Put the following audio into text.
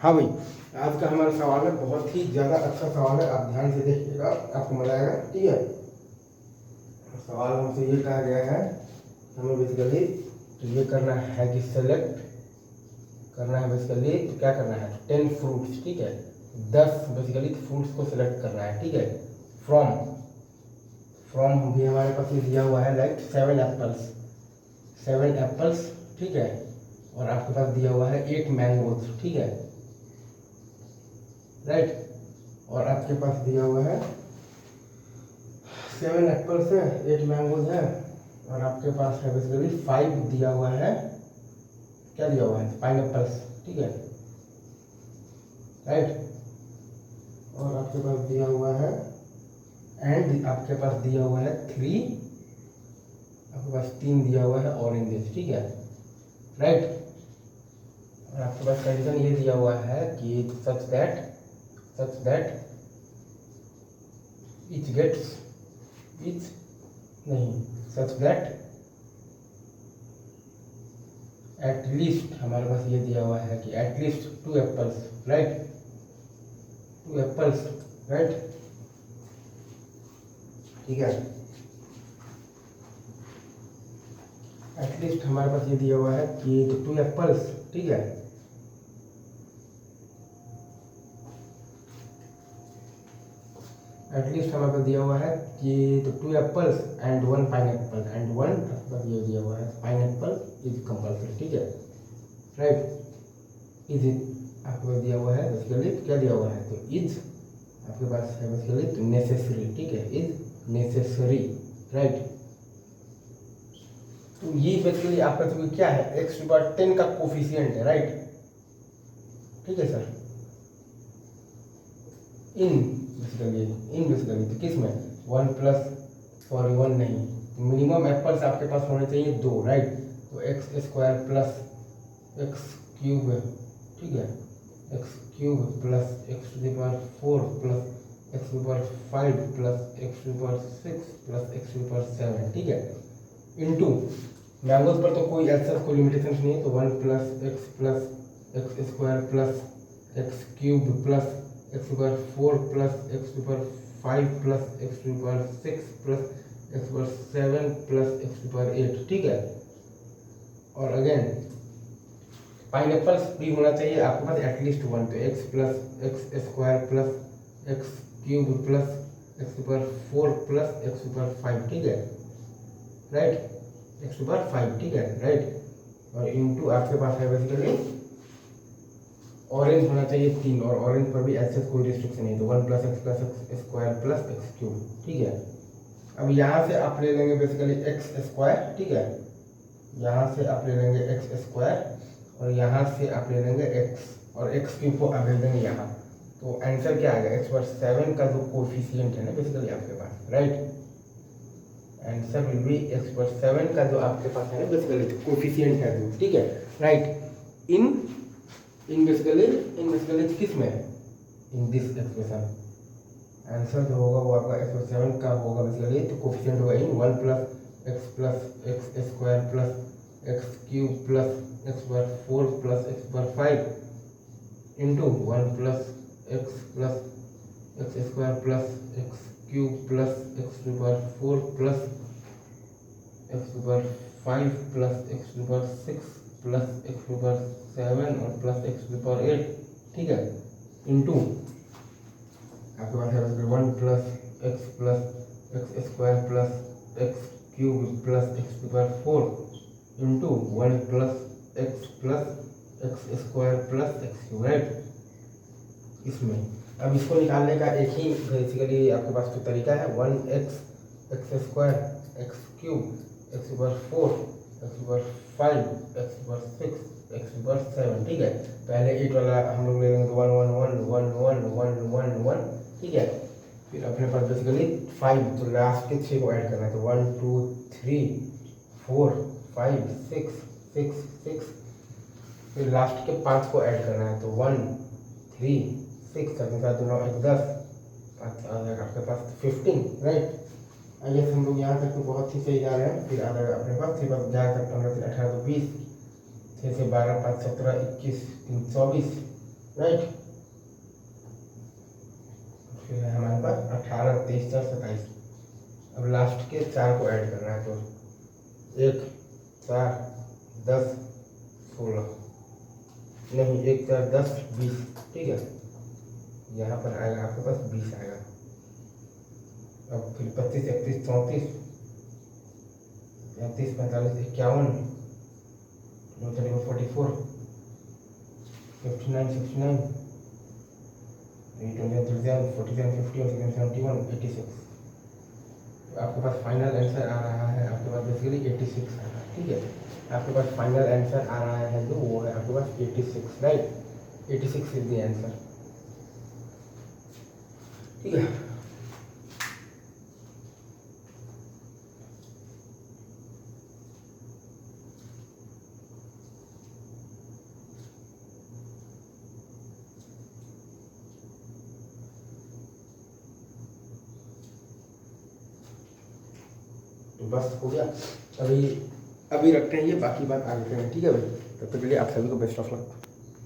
हाँ भाई, आज का हमारा सवाल है, बहुत ही ज़्यादा अच्छा सवाल है, आप ध्यान से देखिएगा, आपको मजा आएगा। ठीक है, सवाल हमसे ये कहा गया है, हमें बेसिकली तो ये करना है कि सेलेक्ट करना है बेसिकली, तो क्या करना है 10 फ्रूट्स। ठीक है, 10 बेसिकली फ्रूट्स को सिलेक्ट करना है। ठीक है, फ्रॉम फ्रॉम भी हमारे पास ये दिया हुआ है, लाइक 7 एप्पल्स। ठीक है, और आपके पास दिया हुआ है 8 मैंगोज। ठीक है, राइट, और आपके पास दिया हुआ है 7 एप्पल्स है, 8 मैंगोज है, और आपके पास है बेसिकली 5 दिया हुआ है, क्या दिया हुआ है पाइनएप्पल्स। ठीक है, राइट, और आपके पास दिया हुआ है एंड आपके पास दिया हुआ है 3, आपके पास 3 दिया हुआ है ऑरेंजेस। ठीक है, राइट, और आपके पास कंडीशन ये दिया हुआ है कि such that each gets each नहीं सच दैट एटलीस्ट, हमारे पास ये दिया हुआ है कि at least 2 apples, right, 2 apples, right. ठीक है, एटलीस्ट हमारे पास ये दिया हुआ है कि 2 एप्पल्स। ठीक है, एटलीस्ट हमारे पास दिया हुआ है कि 2 एप्पल्स एंड 1 पाइनएप्पल, एंड 1 आपके पास ये दिया हुआ है पाइनएप्पल इज कंपल्सरी। ठीक है, राइट, इज इट आपके पास दिया हुआ है बेसिकली, क्या दिया हुआ है तो इज आपके पास है बेसिकली तो नेसेसरी। ठीक है, इज नेसेसरी, राइट। तो ये बेसिकली आपका तो क्या है x⁻10 का कोफिशिएंट है, राइट। ठीक है सर, इन बेसिकली तो किस में 1 प्लस, सॉरी 1 नहीं, मिनिमम एप्पल्स आपके पास होने चाहिए 2, राइट। तो x² प्लस x³ है। ठीक है, x³ plus x⁴ plus x⁵ plus x⁶ plus x�7। ठीक है, इंटू मैंगोज पर तो कोई ऐसा कोई लिमिटेशन नहीं है, तो 1 plus x plus x² plus x³ plus x⁴ plus x⁵ plus x⁶ plus x�7 plus x⁸। ठीक है, और अगेन पाइनएप्पल्स भी होना चाहिए आपके पास एटलीस्ट 1, तो x plus x² plus x³ plus x⁴ plus x⁵। ठीक है, राइट, x⁵। ठीक है, राइट, और इंटू आपके पास है बेसिकली ऑरेंज होना चाहिए 3, और ऑरेंज पर भी ऐसे कोई रिस्ट्रिक्शन नहीं, तो 1 plus x plus x² plus x³। ठीक है, अब यहाँ से आप ले लेंगे बेसिकली x²। ठीक है, यहाँ से आप ले लेंगे x², और यहाँ से आप ले लेंगे x, और x³ को आप ले लेंगे यहाँ, तो आंसर क्या आएगा x⁻7 का जो कोफिशिएंट है ना बेसिकली आपके पास, right, answer will be x⁻7 का जो आपके पास है ना बेसिकली कोफिशिएंट है जो। ठीक है, राइट, इन बेसिकली किस में इन दिस एक्सप्रेशन, आंसर जो होगा वो आपका x⁻7 का होगा बेसिकली, तो कोफिशिएंट होगा इन 1 plus x² plus x³ plus x⁴ plus x⁵ into 1 plus x plus x² plus x³ plus x⁴ plus x⁵ plus x⁶ plus x�7 और प्लस x⁸। ठीक है, इंटू आपके पास है 1 plus x plus x² plus x³ plus x⁴ into 1 plus x plus x² plus x³, right. इसमें अब इसको निकालने का एक ही बेसिकली आपके पास तो तरीका है, 1x x² x³ x⁴ x⁵ x⁶ x�7। ठीक है, पहले 8 वाला हम लोग ले लेंगे 1 1 1 1 1 1 1 1। ठीक है, फिर अपने पास बेसिकली 5, तो लास्ट के 6 को ऐड करना है, तो 1 2 3 4 5 6 6 6, फिर लास्ट के 5 को ऐड करना है, तो 1 3 6 7 7 9 1 10 आपके पास 15, राइट। आइए हम लोग यहाँ तक तो बहुत ही सही जा रहे हैं, फिर आधा अपने पास, फिर 11 17 18 20 6 से 12 5 17 21 3 24 राइट। फिर है हमारे पास 18, 23, 4, 27। अब लास्ट के 4 को ऐड करना है तो 1, 4, 10, 16, नहीं 1, 4, 10, 20, ठीक है। यहाँ पर आएगा आपके पास 20 आएगा। अब फिर 25, 31, 34, 35, 45, 51, 44, 59, 69, 27, 47, 51, 71, 86। आपके पास फाइनल आंसर आ रहा है, आपके पास बेसिकली 86 आ रहा है, ठीक है। आपके पास फाइनल आंसर आ रहा है जो वो है आपके पास 86, राइट। 86 इज द आंसर, ठीक है। तो बस हो गया। अभी अभी रखते हैं ये, बाकी बात आगे करेंगे, ठीक है भाई। तब तक के लिए आप सभी को बेस्ट ऑफ लक।